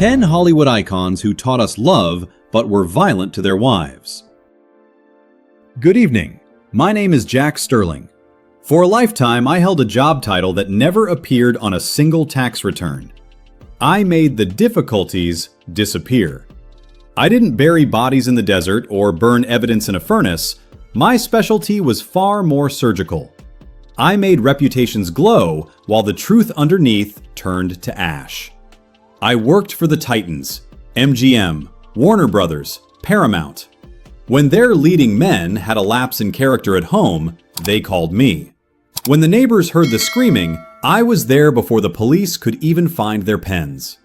10 Hollywood icons who taught us love but were violent to their wives. Good evening. My name is Jack Sterling. For a lifetime, I held a job title that never appeared on a single tax return. I made the difficulties disappear. I didn't bury bodies in the desert or burn evidence in a furnace. My specialty was far more surgical. I made reputations glow while the truth underneath turned to ash. I worked for the Titans, MGM, Warner Brothers, Paramount. When their leading men had a lapse in character at home, they called me. When the neighbors heard the screaming, I was there before the police could even find their pens.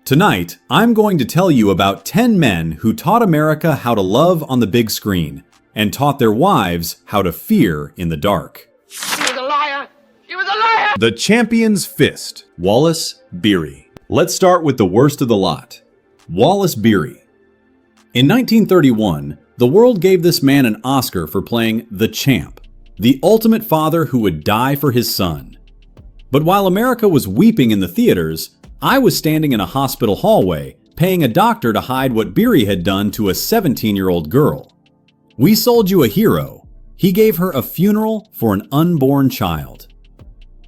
Tonight, I'm going to tell you about 10 men who taught America how to love on the big screen and taught their wives how to fear in the dark. He was a liar! He was a liar! The Champion's Fist, Wallace Beery. Let's start with the worst of the lot, Wallace Beery. In 1931, the world gave this man an Oscar for playing the champ, the ultimate father who would die for his son. But while America was weeping in the theaters, I was standing in a hospital hallway, paying a doctor to hide what Beery had done to a 17-year-old girl. We sold you a hero. He gave her a funeral for an unborn child.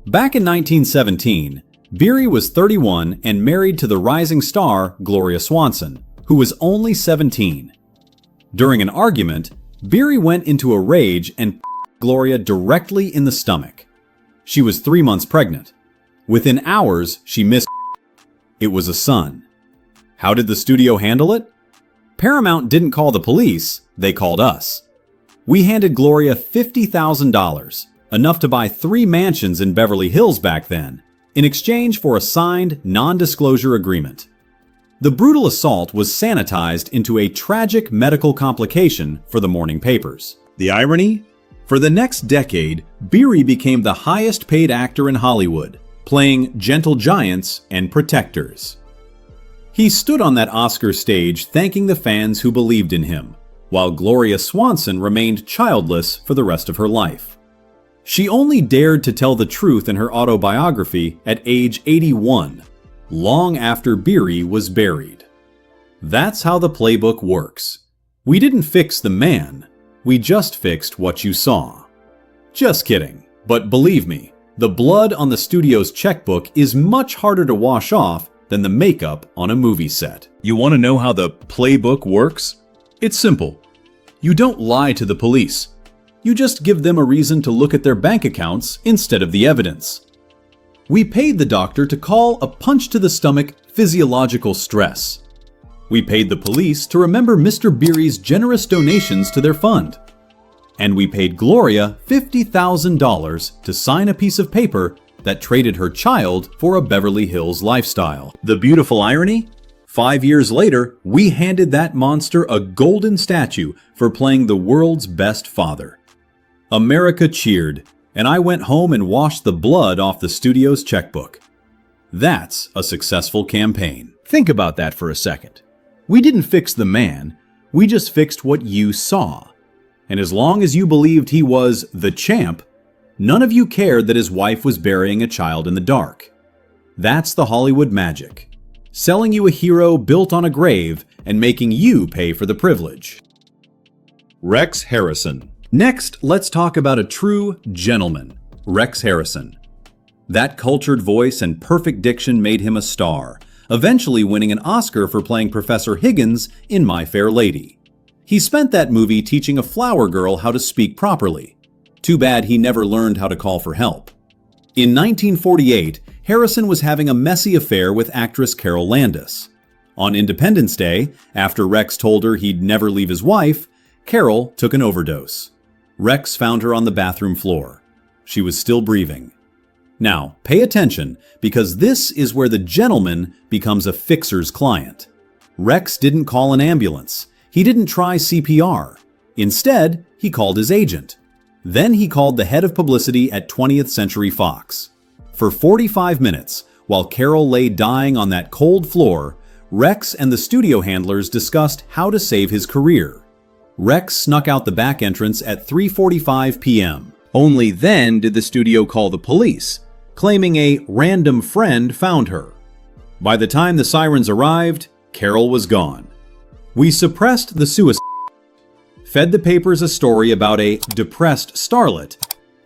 Back in 1917, Beery was 31 and married to the rising star Gloria Swanson, who was only 17. During an argument, Beery went into a rage and Gloria directly in the stomach. She was 3 months pregnant. Within hours, she missed. It was a son. How did the studio handle it? Paramount didn't call the police, they called us. We handed Gloria $50,000, enough to buy 3 mansions in Beverly Hills back then, in exchange for a signed non-disclosure agreement. The brutal assault was sanitized into a tragic medical complication for the morning papers. The irony? For the next decade, Beery became the highest paid actor in Hollywood, playing gentle giants and protectors. He stood on that Oscar stage thanking the fans who believed in him, while Gloria Swanson remained childless for the rest of her life. She only dared to tell the truth in her autobiography at age 81, long after Beery was buried. That's how the playbook works. We didn't fix the man, we just fixed what you saw. Just kidding, but believe me, the blood on the studio's checkbook is much harder to wash off than the makeup on a movie set. You want to know how the playbook works? It's simple. You don't lie to the police. You just give them a reason to look at their bank accounts instead of the evidence. We paid the doctor to call a punch to the stomach physiological stress. We paid the police to remember Mr. Beery's generous donations to their fund. And we paid Gloria $50,000 to sign a piece of paper that traded her child for a Beverly Hills lifestyle. The beautiful irony? 5 years later, we handed that monster a golden statue for playing the world's best father. America cheered, and I went home and washed the blood off the studio's checkbook. That's a successful campaign. Think about that for a second. We didn't fix the man, we just fixed what you saw. And as long as you believed he was the champ, none of you cared that his wife was burying a child in the dark. That's the Hollywood magic. Selling you a hero built on a grave and making you pay for the privilege. Rex Harrison. Next, let's talk about a true gentleman, Rex Harrison. That cultured voice and perfect diction made him a star, eventually winning an Oscar for playing Professor Higgins in My Fair Lady. He spent that movie teaching a flower girl how to speak properly. Too bad he never learned how to call for help. In 1948, Harrison was having a messy affair with actress Carol Landis. On Independence Day, after Rex told her he'd never leave his wife, Carol took an overdose. Rex found her on the bathroom floor. She was still breathing. Now, pay attention, because this is where the gentleman becomes a fixer's client. Rex didn't call an ambulance. He didn't try CPR. Instead, he called his agent. Then he called the head of publicity at 20th Century Fox. For 45 minutes, while Carol lay dying on that cold floor, Rex and the studio handlers discussed how to save his career. Rex snuck out the back entrance at 3:45 p.m. Only then did the studio call the police, claiming a random friend found her. By the time the sirens arrived, Carol was gone. We suppressed the suicide, fed the papers a story about a depressed starlet,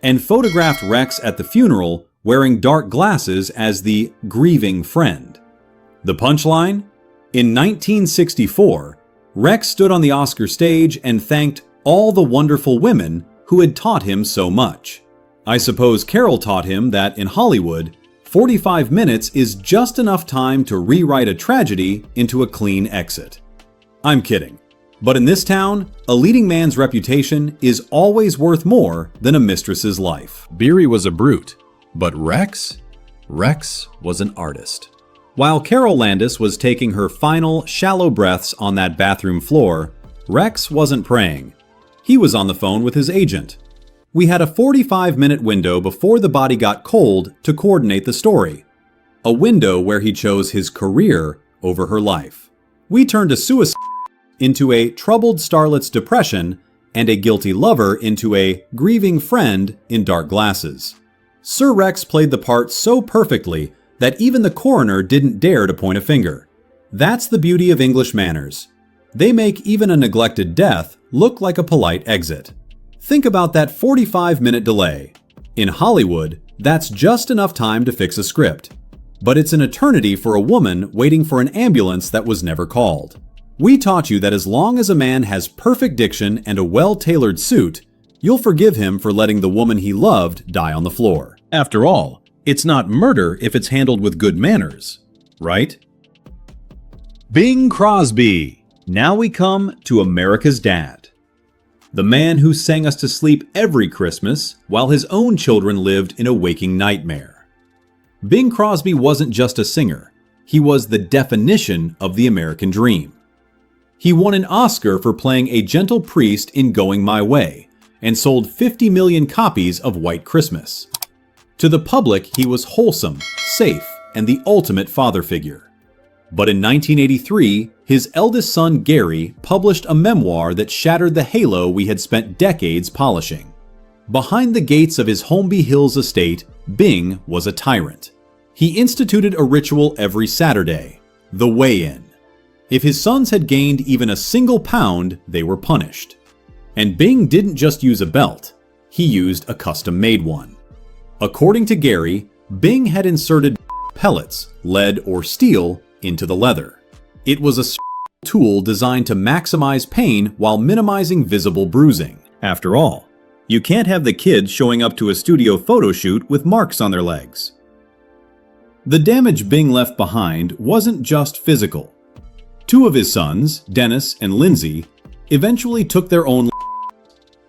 and photographed Rex at the funeral wearing dark glasses as the grieving friend. The punchline? In 1964, Rex stood on the Oscar stage and thanked all the wonderful women who had taught him so much. I suppose Carol taught him that in Hollywood, 45 minutes is just enough time to rewrite a tragedy into a clean exit. I'm kidding. But in this town, a leading man's reputation is always worth more than a mistress's life. Beery was a brute, but Rex was an artist. While Carol Landis was taking her final shallow breaths on that bathroom floor, Rex wasn't praying. He was on the phone with his agent. We had a 45-minute window before the body got cold to coordinate the story. A window where he chose his career over her life. We turned a suicide into a troubled starlet's depression and a guilty lover into a grieving friend in dark glasses. Sir Rex played the part so perfectly that even the coroner didn't dare to point a finger. That's the beauty of English manners. They make even a neglected death look like a polite exit. Think about that 45-minute delay. In Hollywood, that's just enough time to fix a script. But it's an eternity for a woman waiting for an ambulance that was never called. We taught you that as long as a man has perfect diction and a well-tailored suit, you'll forgive him for letting the woman he loved die on the floor. After all, it's not murder if it's handled with good manners, right? Bing Crosby. Now we come to America's dad. The man who sang us to sleep every Christmas while his own children lived in a waking nightmare. Bing Crosby wasn't just a singer. He was the definition of the American dream. He won an Oscar for playing a gentle priest in Going My Way and sold 50 million copies of White Christmas. To the public, he was wholesome, safe, and the ultimate father figure. But in 1983, his eldest son Gary published a memoir that shattered the halo we had spent decades polishing. Behind the gates of his Holmby Hills estate, Bing was a tyrant. He instituted a ritual every Saturday, the weigh-in. If his sons had gained even a single pound, they were punished. And Bing didn't just use a belt, he used a custom-made one. According to Gary, Bing had inserted pellets, lead or steel, into the leather. It was a tool designed to maximize pain while minimizing visible bruising. After all, you can't have the kids showing up to a studio photo shoot with marks on their legs. The damage Bing left behind wasn't just physical. Two of his sons, Dennis and Lindsay, eventually took their own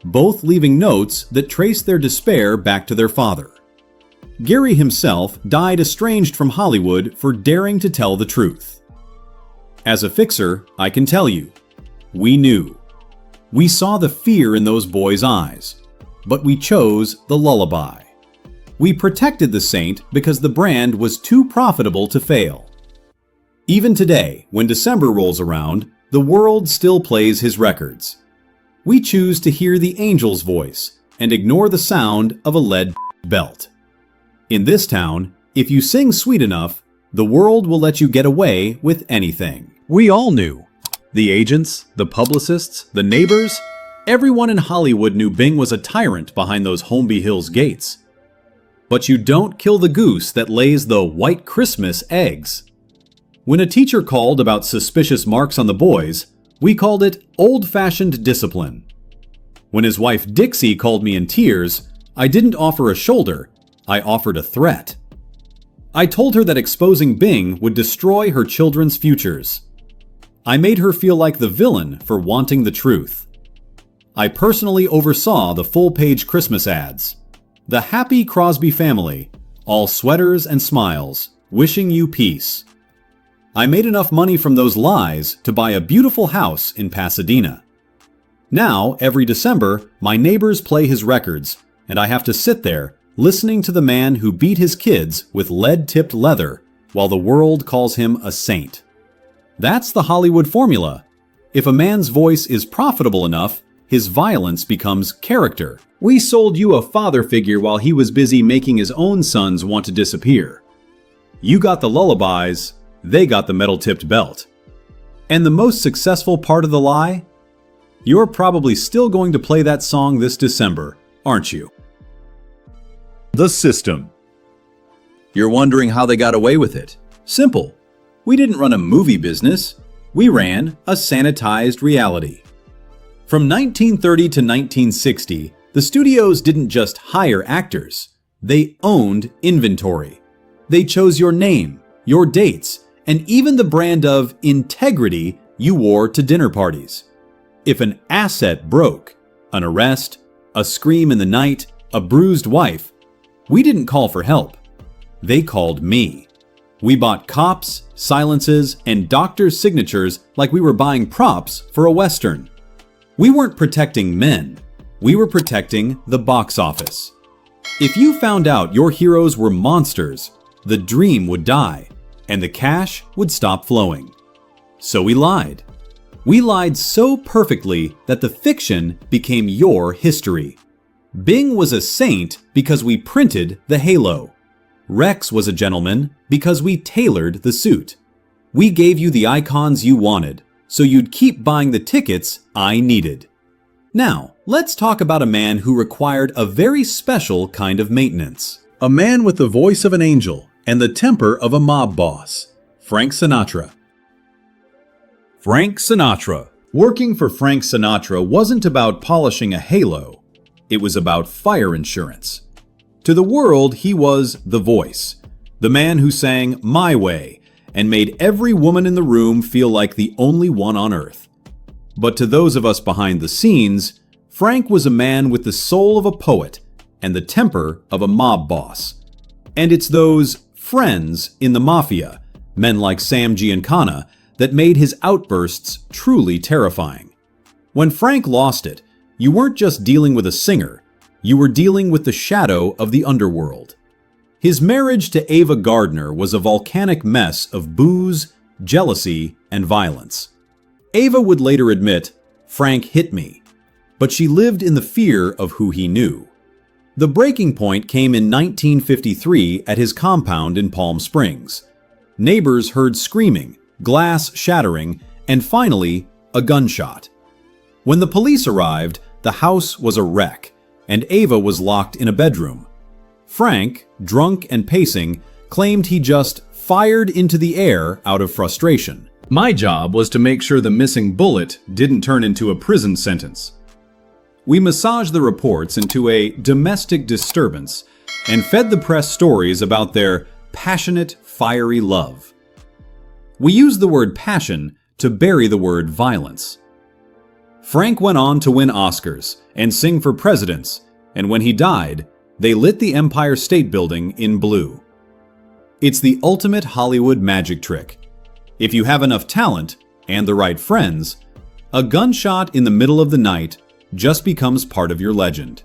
both leaving notes that traced their despair back to their father. Gary himself died estranged from Hollywood for daring to tell the truth. As a fixer, I can tell you, we knew. We saw the fear in those boys' eyes, but we chose the lullaby. We protected the saint because the brand was too profitable to fail. Even today, when December rolls around, the world still plays his records. We choose to hear the angel's voice and ignore the sound of a lead belt. In this town, if you sing sweet enough, the world will let you get away with anything. We all knew. The agents, the publicists, the neighbors, everyone in Hollywood knew Bing was a tyrant behind those Holmby Hills gates. But you don't kill the goose that lays the White Christmas eggs. When a teacher called about suspicious marks on the boys, we called it old-fashioned discipline. When his wife Dixie called me in tears, I didn't offer a shoulder, I offered a threat. I told her that exposing Bing would destroy her children's futures. I made her feel like the villain for wanting the truth. I personally oversaw the full-page Christmas ads. The happy Crosby family, all sweaters and smiles, wishing you peace. I made enough money from those lies to buy a beautiful house in Pasadena. Now, every December, my neighbors play his records, and I have to sit there listening to the man who beat his kids with lead-tipped leather while the world calls him a saint. That's the Hollywood formula. If a man's voice is profitable enough, his violence becomes character. We sold you a father figure while he was busy making his own sons want to disappear. You got the lullabies, They got the metal-tipped belt. And the most successful part of the lie? You're probably still going to play that song this December, aren't you? The system. You're wondering how they got away with it. Simple. We didn't run a movie business. We ran a sanitized reality. From 1930 to 1960, the studios didn't just hire actors. They owned inventory. They chose your name, your dates, and even the brand of integrity you wore to dinner parties. If an asset broke, an arrest, a scream in the night, a bruised wife, we didn't call for help. They called me. We bought cops, silences, and doctors' signatures like we were buying props for a Western. We weren't protecting men. We were protecting the box office. If you found out your heroes were monsters, the dream would die, and the cash would stop flowing. So we lied. We lied so perfectly that the fiction became your history. Bing was a saint because we printed the halo. Rex was a gentleman because we tailored the suit. We gave you the icons you wanted, so you'd keep buying the tickets I needed. Now, let's talk about a man who required a very special kind of maintenance. A man with the voice of an angel and the temper of a mob boss. Frank Sinatra. Frank Sinatra. Working for Frank Sinatra wasn't about polishing a halo. It was about fire insurance. To the world, he was the voice, the man who sang My Way and made every woman in the room feel like the only one on earth. But to those of us behind the scenes, Frank was a man with the soul of a poet and the temper of a mob boss. And it's those friends in the mafia, men like Sam Giancana, that made his outbursts truly terrifying. When Frank lost it, you weren't just dealing with a singer, you were dealing with the shadow of the underworld. His marriage to Ava Gardner was a volcanic mess of booze, jealousy, and violence. Ava would later admit, "Frank hit me," but she lived in the fear of who he knew. The breaking point came in 1953 at his compound in Palm Springs. Neighbors heard screaming, glass shattering, and finally, a gunshot. When the police arrived, the house was a wreck, and Ava was locked in a bedroom. Frank, drunk and pacing, claimed he just fired into the air out of frustration. My job was to make sure the missing bullet didn't turn into a prison sentence. We massaged the reports into a domestic disturbance and fed the press stories about their passionate, fiery love. We used the word passion to bury the word violence. Frank went on to win Oscars and sing for presidents, and when he died, they lit the Empire State Building in blue. It's the ultimate Hollywood magic trick. If you have enough talent and the right friends, a gunshot in the middle of the night just becomes part of your legend.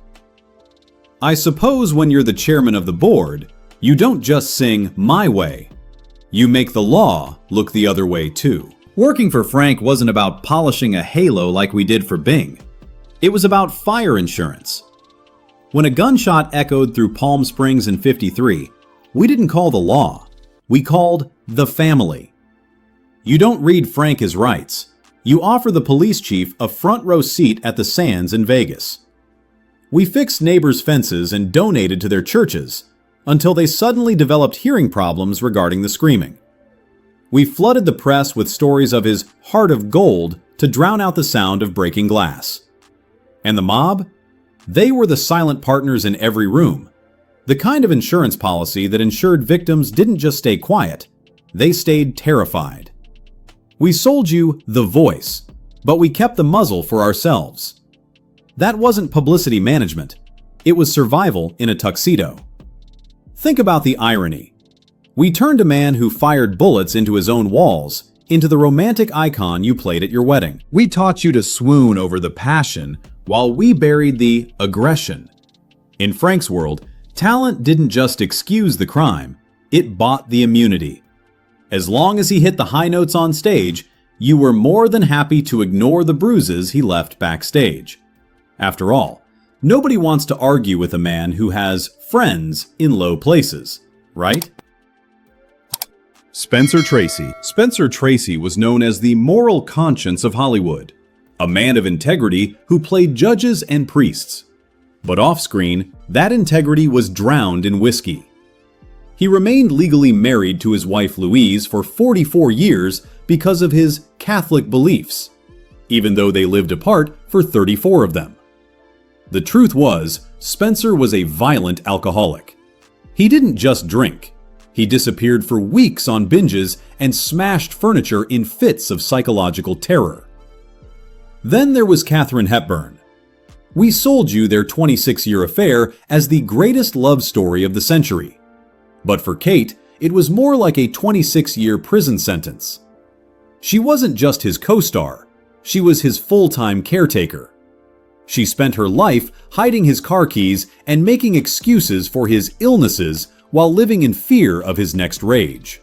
I suppose when you're the chairman of the board, you don't just sing My Way. You make the law look the other way too. Working for Frank wasn't about polishing a halo like we did for Bing. It was about fire insurance. When a gunshot echoed through Palm Springs in '53, we didn't call the law. We called the family. You don't read Frank his rights. You offer the police chief a front row seat at the Sands in Vegas. We fixed neighbors' fences and donated to their churches until they suddenly developed hearing problems regarding the screaming. We flooded the press with stories of his heart of gold to drown out the sound of breaking glass. And the mob? They were the silent partners in every room. The kind of insurance policy that ensured victims didn't just stay quiet, they stayed terrified. We sold you the voice, but we kept the muzzle for ourselves. That wasn't publicity management. It was survival in a tuxedo. Think about the irony. We turned a man who fired bullets into his own walls into the romantic icon you played at your wedding. We taught you to swoon over the passion while we buried the aggression. In Frank's world, talent didn't just excuse the crime, it bought the immunity. As long as he hit the high notes on stage, you were more than happy to ignore the bruises he left backstage. After all, nobody wants to argue with a man who has friends in low places, right? Spencer Tracy. Spencer Tracy was known as the moral conscience of Hollywood, a man of integrity who played judges and priests. But off-screen, that integrity was drowned in whiskey. He remained legally married to his wife Louise for 44 years because of his Catholic beliefs, even though they lived apart for 34 of them. The truth was, Spencer was a violent alcoholic. He didn't just drink. He disappeared for weeks on binges and smashed furniture in fits of psychological terror. Then there was Katharine Hepburn. We sold you their 26-year affair as the greatest love story of the century. But for Kate, it was more like a 26-year prison sentence. She wasn't just his co-star, she was his full-time caretaker. She spent her life hiding his car keys and making excuses for his illnesses while living in fear of his next rage.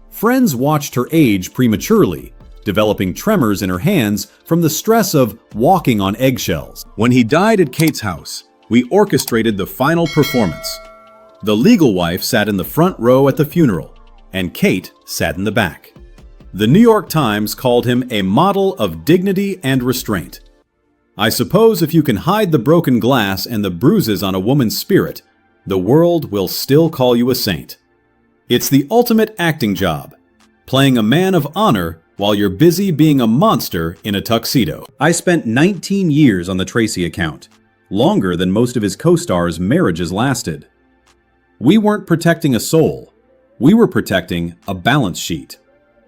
Friends watched her age prematurely, developing tremors in her hands from the stress of walking on eggshells. When he died at Kate's house, we orchestrated the final performance. The legal wife sat in the front row at the funeral, and Kate sat in the back. The New York Times called him a model of dignity and restraint. I suppose if you can hide the broken glass and the bruises on a woman's spirit, the world will still call you a saint. It's the ultimate acting job, playing a man of honor while you're busy being a monster in a tuxedo. I spent 19 years on the Tracy account, longer than most of his co-stars' marriages lasted. We weren't protecting a soul, we were protecting a balance sheet.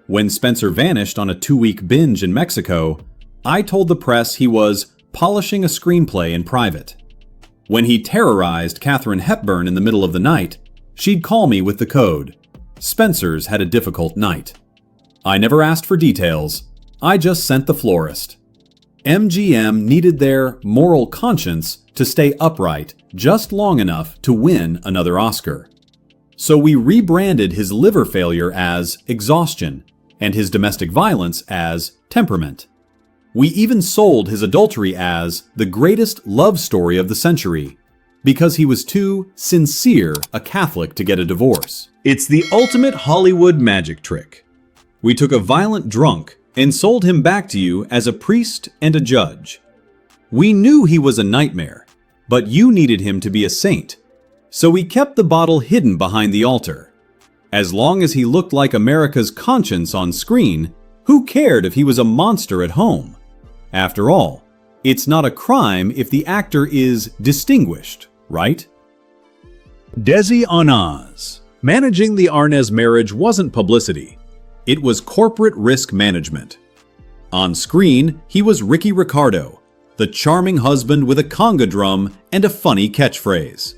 When Spencer vanished on a 2-week binge in Mexico, I told the press he was polishing a screenplay in private. When he terrorized Katharine Hepburn in the middle of the night, she'd call me with the code. Spencer's had a difficult night. I never asked for details, I just sent the florist. MGM needed their moral conscience to stay upright just long enough to win another Oscar. So we rebranded his liver failure as exhaustion and his domestic violence as temperament. We even sold his adultery as the greatest love story of the century because he was too sincere a Catholic to get a divorce. It's the ultimate Hollywood magic trick. We took a violent drunk and sold him back to you as a priest and a judge. We knew he was a nightmare, but you needed him to be a saint. So we kept the bottle hidden behind the altar. As long as he looked like America's conscience on screen, who cared if he was a monster at home? After all, it's not a crime if the actor is distinguished, right? Desi Arnaz. Managing the Arnaz marriage wasn't publicity. It was corporate risk management. On screen, he was Ricky Ricardo, the charming husband with a conga drum and a funny catchphrase.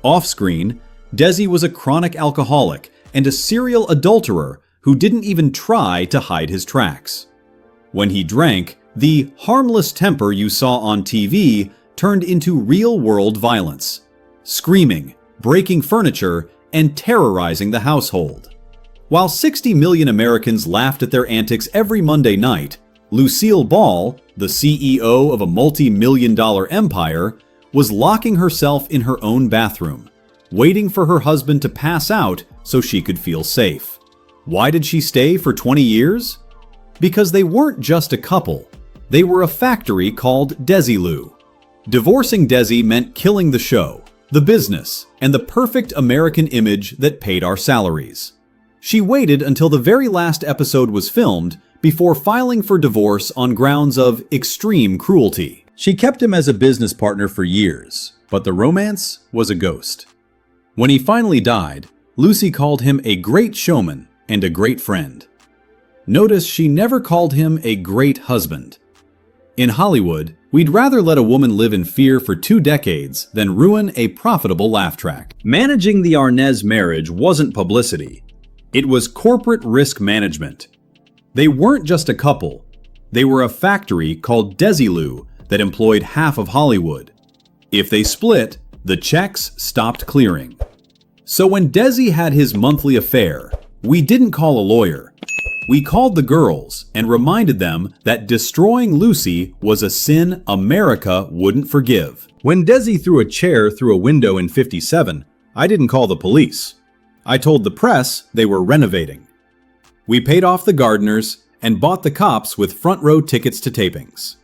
Off-screen, Desi was a chronic alcoholic and a serial adulterer who didn't even try to hide his tracks. When he drank, the harmless temper you saw on TV turned into real-world violence, screaming, breaking furniture, and terrorizing the household. While 60 million Americans laughed at their antics every Monday night, Lucille Ball, the CEO of a multi-million-dollar empire, was locking herself in her own bathroom, waiting for her husband to pass out so she could feel safe. Why did she stay for 20 years? Because they weren't just a couple. They were a factory called Desilu. Divorcing Desi meant killing the show, the business, and the perfect American image that paid our salaries. She waited until the very last episode was filmed before filing for divorce on grounds of extreme cruelty. She kept him as a business partner for years, but the romance was a ghost. When he finally died, Lucy called him a great showman and a great friend. Notice she never called him a great husband. In Hollywood, we'd rather let a woman live in fear for 2 decades than ruin a profitable laugh track. Managing the Arnaz marriage wasn't publicity. It was corporate risk management. They weren't just a couple. They were a factory called Desilu that employed half of Hollywood. If they split, the checks stopped clearing. So when Desi had his monthly affair, we didn't call a lawyer. We called the girls and reminded them that destroying Lucy was a sin America wouldn't forgive. When Desi threw a chair through a window in '57, I didn't call the police. I told the press they were renovating. We paid off the gardeners and bought the cops with front row tickets to tapings.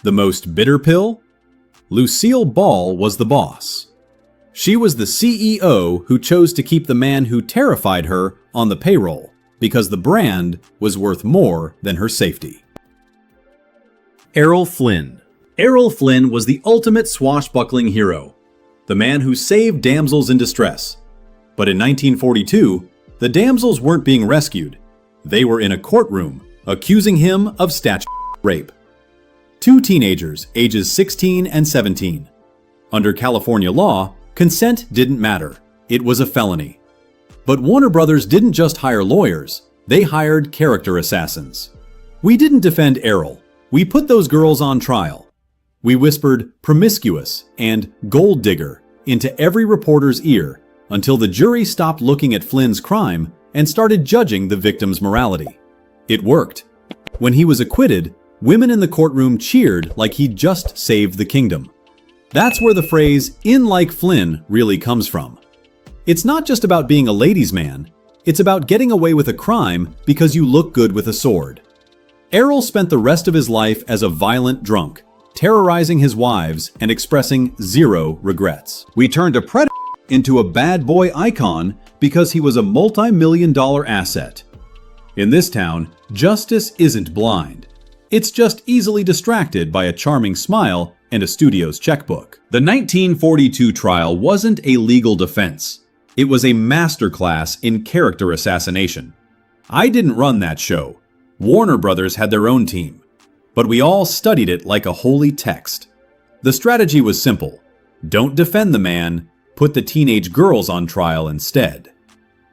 The most bitter pill? Lucille Ball was the boss. She was the CEO who chose to keep the man who terrified her on the payroll because the brand was worth more than her safety. Errol Flynn. Errol Flynn was the ultimate swashbuckling hero, the man who saved damsels in distress. But in 1942, the damsels weren't being rescued. They were in a courtroom accusing him of statute rape. Two teenagers, ages 16 and 17. Under California law, consent didn't matter. It was a felony. But Warner Brothers didn't just hire lawyers, they hired character assassins. We didn't defend Errol. We put those girls on trial. We whispered promiscuous and gold digger into every reporter's ear until the jury stopped looking at Flynn's crime and started judging the victim's morality. It worked. When he was acquitted, women in the courtroom cheered like he'd just saved the kingdom. That's where the phrase, "in like Flynn," really comes from. It's not just about being a ladies' man, it's about getting away with a crime because you look good with a sword. Errol spent the rest of his life as a violent drunk, terrorizing his wives and expressing zero regrets. We turned a predator into a bad boy icon because he was a multi-million-dollar asset. In this town, justice isn't blind. It's just easily distracted by a charming smile and a studio's checkbook. The 1942 trial wasn't a legal defense. It was a masterclass in character assassination. I didn't run that show. Warner Brothers had their own team. But we all studied it like a holy text. The strategy was simple. Don't defend the man, put the teenage girls on trial instead.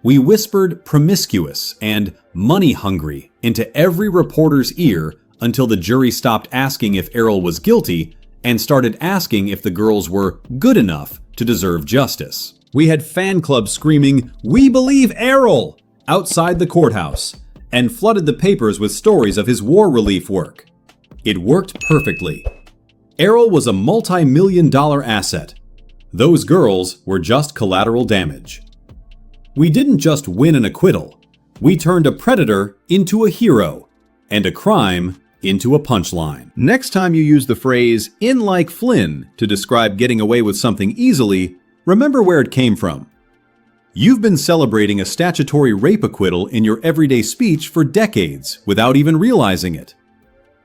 We whispered promiscuous and money-hungry into every reporter's ear until the jury stopped asking if Errol was guilty and started asking if the girls were good enough to deserve justice. We had fan clubs screaming, "We believe Errol!" outside the courthouse and flooded the papers with stories of his war relief work. It worked perfectly. Errol was a multi-million-dollar asset. Those girls were just collateral damage. We didn't just win an acquittal. We turned a predator into a hero and a crime into a punchline. Next time you use the phrase "in like Flynn" to describe getting away with something easily, remember where it came from. You've been celebrating a statutory rape acquittal in your everyday speech for decades without even realizing it.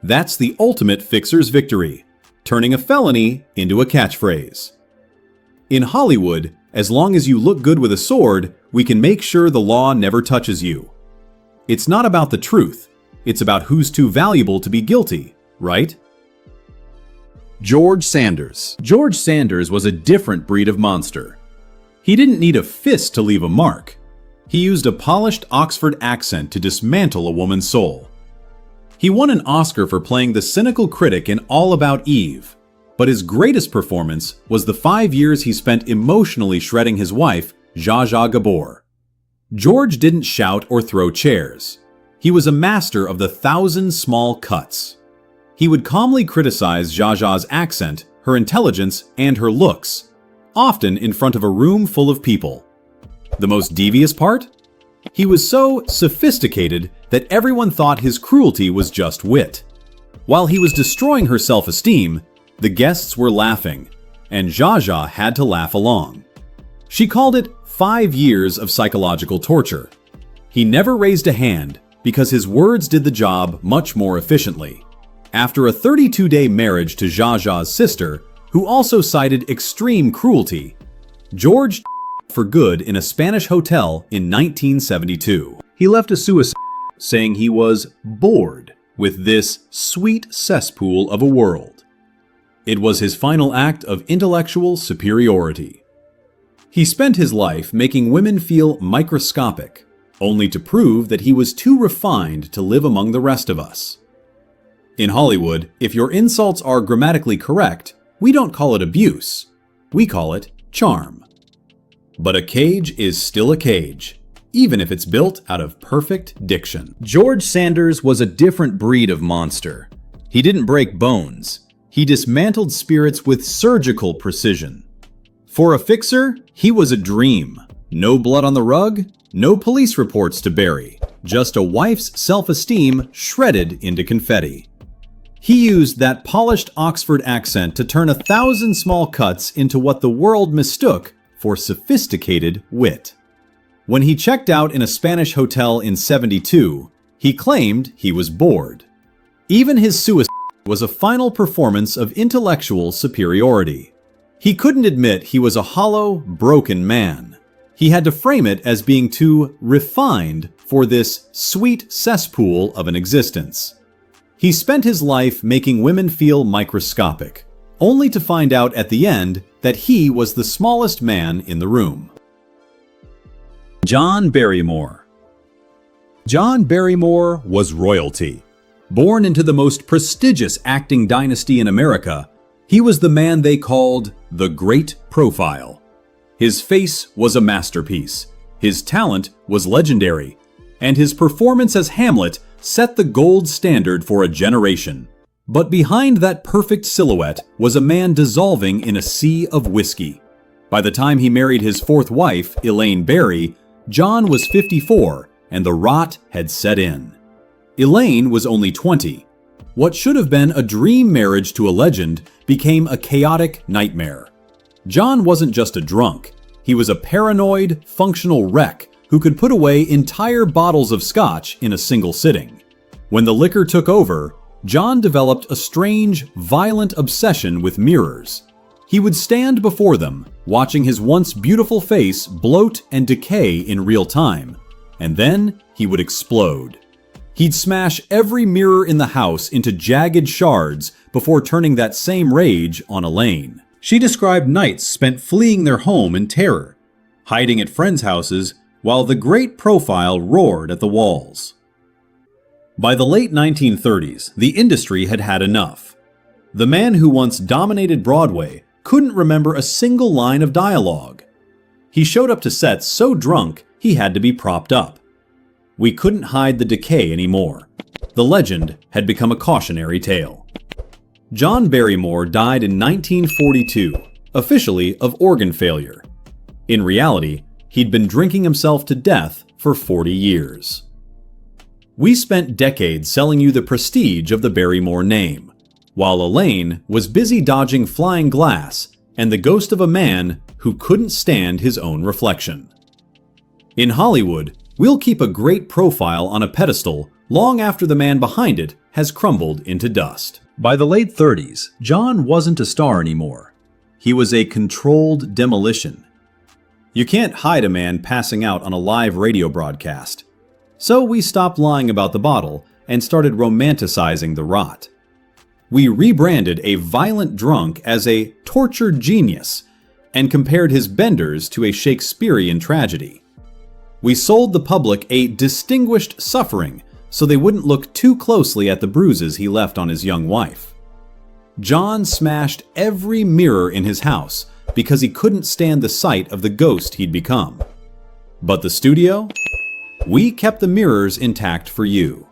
That's the ultimate fixer's victory, turning a felony into a catchphrase. In Hollywood, as long as you look good with a sword, we can make sure the law never touches you. It's not about the truth. It's about who's too valuable to be guilty, right? George Sanders. George Sanders was a different breed of monster. He didn't need a fist to leave a mark. He used a polished Oxford accent to dismantle a woman's soul. He won an Oscar for playing the cynical critic in All About Eve, but his greatest performance was the 5 years he spent emotionally shredding his wife, Zsa Zsa Gabor. George didn't shout or throw chairs. He was a master of the 1,000 small cuts. He would calmly criticize Zsa Zsa's accent, her intelligence, and her looks, often in front of a room full of people. The most devious part? He was so sophisticated that everyone thought his cruelty was just wit. While he was destroying her self-esteem, the guests were laughing, and Zsa Zsa had to laugh along. She called it 5 years of psychological torture. He never raised a hand because his words did the job much more efficiently. After a 32-day marriage to Zsa Zsa's sister, who also cited extreme cruelty, George for good in a Spanish hotel in 1972. He left a suicide saying he was bored with this sweet cesspool of a world. It was his final act of intellectual superiority. He spent his life making women feel microscopic, only to prove that he was too refined to live among the rest of us. In Hollywood, if your insults are grammatically correct, we don't call it abuse. We call it charm. But a cage is still a cage, even if it's built out of perfect diction. George Sanders was a different breed of monster. He didn't break bones. He dismantled spirits with surgical precision. For a fixer, he was a dream. No blood on the rug, no police reports to bury, just a wife's self-esteem shredded into confetti. He used that polished Oxford accent to turn 1,000 small cuts into what the world mistook for sophisticated wit. When he checked out in a Spanish hotel in '72, he claimed he was bored. Even his suicide was a final performance of intellectual superiority. He couldn't admit he was a hollow, broken man. He had to frame it as being too refined for this sweet cesspool of an existence. He spent his life making women feel microscopic, only to find out at the end that he was the smallest man in the room. John Barrymore. John Barrymore was royalty. Born into the most prestigious acting dynasty in America, he was the man they called the Great Profile. His face was a masterpiece, his talent was legendary, and his performance as Hamlet set the gold standard for a generation. But behind that perfect silhouette was a man dissolving in a sea of whiskey. By the time he married his fourth wife, Elaine Barry, John was 54, and the rot had set in. Elaine was only 20. What should have been a dream marriage to a legend became a chaotic nightmare. John wasn't just a drunk. He was a paranoid, functional wreck who could put away entire bottles of scotch in a single sitting. When the liquor took over, John developed a strange, violent obsession with mirrors. He would stand before them, watching his once beautiful face bloat and decay in real time, and then he would explode. He'd smash every mirror in the house into jagged shards before turning that same rage on Elaine. She described nights spent fleeing their home in terror, hiding at friends' houses while the Great Profile roared at the walls. By the late 1930s, the industry had had enough. The man who once dominated Broadway couldn't remember a single line of dialogue. He showed up to sets so drunk he had to be propped up. We couldn't hide the decay anymore. The legend had become a cautionary tale. John Barrymore died in 1942, officially of organ failure. In reality, he'd been drinking himself to death for 40 years. We spent decades selling you the prestige of the Barrymore name, while Elaine was busy dodging flying glass and the ghost of a man who couldn't stand his own reflection. In Hollywood, we'll keep a great profile on a pedestal long after the man behind it has crumbled into dust. By the late 30s, John wasn't a star anymore. He was a controlled demolition. You can't hide a man passing out on a live radio broadcast. So we stopped lying about the bottle and started romanticizing the rot. We rebranded a violent drunk as a tortured genius and compared his benders to a Shakespearean tragedy. We sold the public a distinguished suffering so they wouldn't look too closely at the bruises he left on his young wife. John smashed every mirror in his house because he couldn't stand the sight of the ghost he'd become. But the studio? We kept the mirrors intact for you.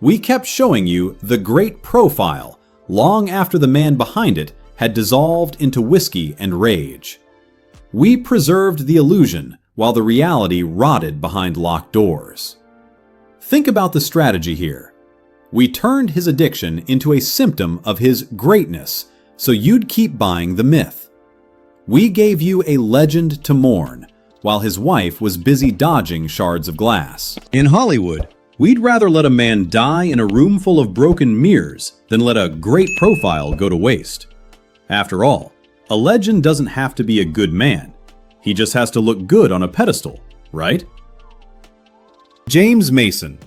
We kept showing you the Great Profile long after the man behind it had dissolved into whiskey and rage. We preserved the illusion while the reality rotted behind locked doors. Think about the strategy here. We turned his addiction into a symptom of his greatness so you'd keep buying the myth. We gave you a legend to mourn while his wife was busy dodging shards of glass. In Hollywood, we'd rather let a man die in a room full of broken mirrors than let a great profile go to waste. After all, a legend doesn't have to be a good man. He just has to look good on a pedestal, right? James Mason.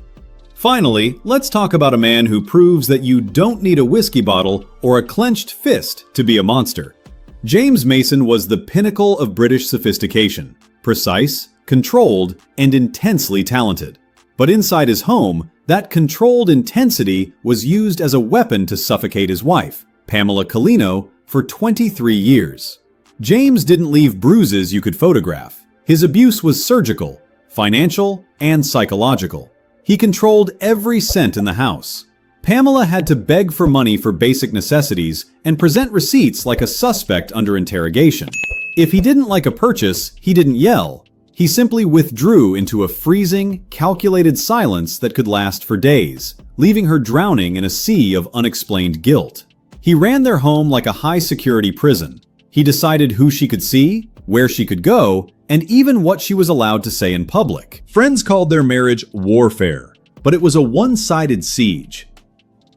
Finally, let's talk about a man who proves that you don't need a whiskey bottle or a clenched fist to be a monster. James Mason was the pinnacle of British sophistication, precise, controlled, and intensely talented. But inside his home, that controlled intensity was used as a weapon to suffocate his wife, Pamela Colino, for 23 years. James didn't leave bruises you could photograph. His abuse was surgical, financial, and psychological. He controlled every cent in the house. Pamela had to beg for money for basic necessities and present receipts like a suspect under interrogation. If he didn't like a purchase, he didn't yell. He simply withdrew into a freezing, calculated silence that could last for days, leaving her drowning in a sea of unexplained guilt. He ran their home like a high-security prison. He decided who she could see, where she could go, and even what she was allowed to say in public. Friends called their marriage warfare, but it was a one-sided siege.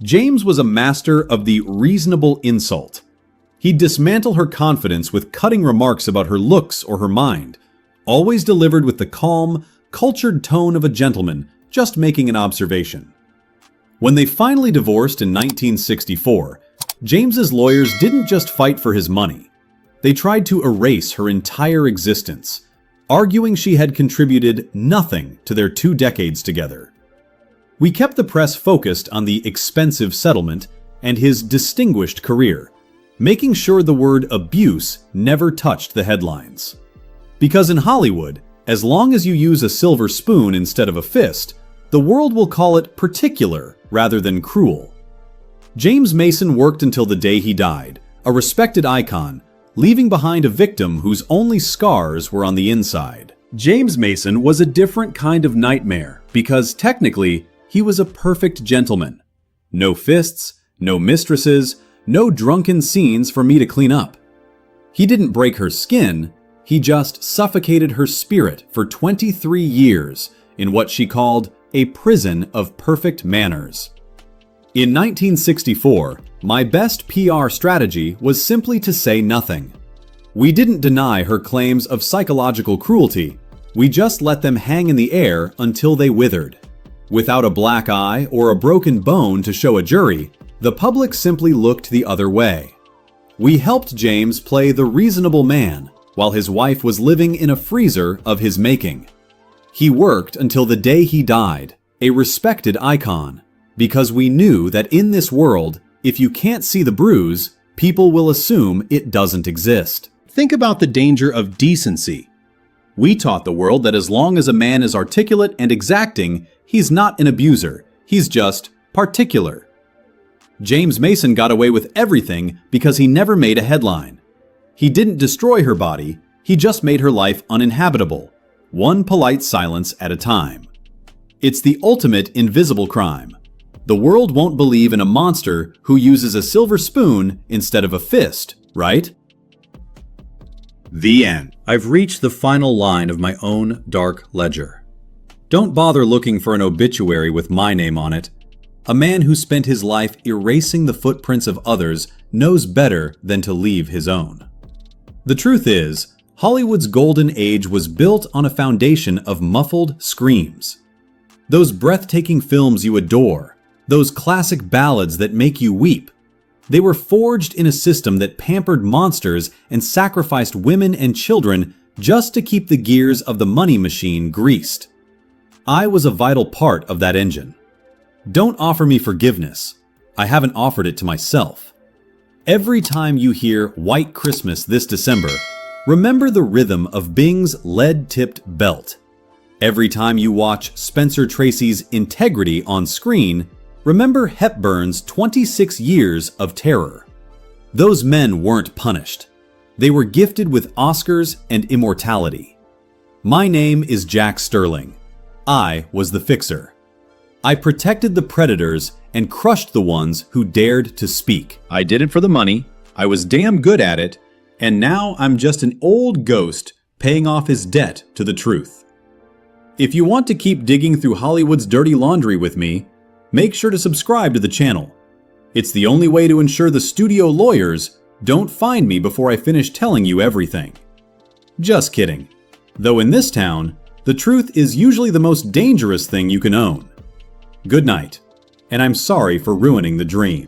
James was a master of the reasonable insult. He'd dismantle her confidence with cutting remarks about her looks or her mind, always delivered with the calm, cultured tone of a gentleman just making an observation. When they finally divorced in 1964, James's lawyers didn't just fight for his money. They tried to erase her entire existence, arguing she had contributed nothing to their 2 decades together. We kept the press focused on the expensive settlement and his distinguished career, making sure the word abuse never touched the headlines. Because in Hollywood, as long as you use a silver spoon instead of a fist, the world will call it particular rather than cruel. James Mason worked until the day he died, a respected icon, leaving behind a victim whose only scars were on the inside. James Mason was a different kind of nightmare because technically he was a perfect gentleman. No fists, no mistresses, no drunken scenes for me to clean up. He didn't break her skin, he just suffocated her spirit for 23 years in what she called a prison of perfect manners. In 1964, my best PR strategy was simply to say nothing. We didn't deny her claims of psychological cruelty, we just let them hang in the air until they withered. Without a black eye or a broken bone to show a jury, the public simply looked the other way. We helped James play the reasonable man while his wife was living in a freezer of his making. He worked until the day he died, a respected icon, because we knew that in this world, if you can't see the bruise, people will assume it doesn't exist. Think about the danger of decency. We taught the world that as long as a man is articulate and exacting, he's not an abuser, he's just particular. James Mason got away with everything because he never made a headline. He didn't destroy her body, he just made her life uninhabitable, one polite silence at a time. It's the ultimate invisible crime. The world won't believe in a monster who uses a silver spoon instead of a fist, right? The end. I've reached the final line of my own dark ledger. Don't bother looking for an obituary with my name on it. A man who spent his life erasing the footprints of others knows better than to leave his own. The truth is, Hollywood's golden age was built on a foundation of muffled screams. Those breathtaking films you adore, those classic ballads that make you weep, they were forged in a system that pampered monsters and sacrificed women and children just to keep the gears of the money machine greased. I was a vital part of that engine. Don't offer me forgiveness. I haven't offered it to myself. Every time you hear White Christmas this December, remember the rhythm of Bing's lead-tipped belt. Every time you watch Spencer Tracy's Integrity on screen, remember Hepburn's 26 years of terror. Those men weren't punished. They were gifted with Oscars and immortality. My name is Jack Sterling. I was the fixer. I protected the predators and crushed the ones who dared to speak. I did it for the money, I was damn good at it, and now I'm just an old ghost paying off his debt to the truth. If you want to keep digging through Hollywood's dirty laundry with me, make sure to subscribe to the channel. It's the only way to ensure the studio lawyers don't find me before I finish telling you everything. Just kidding. Though in this town, the truth is usually the most dangerous thing you can own. Good night, and I'm sorry for ruining the dream.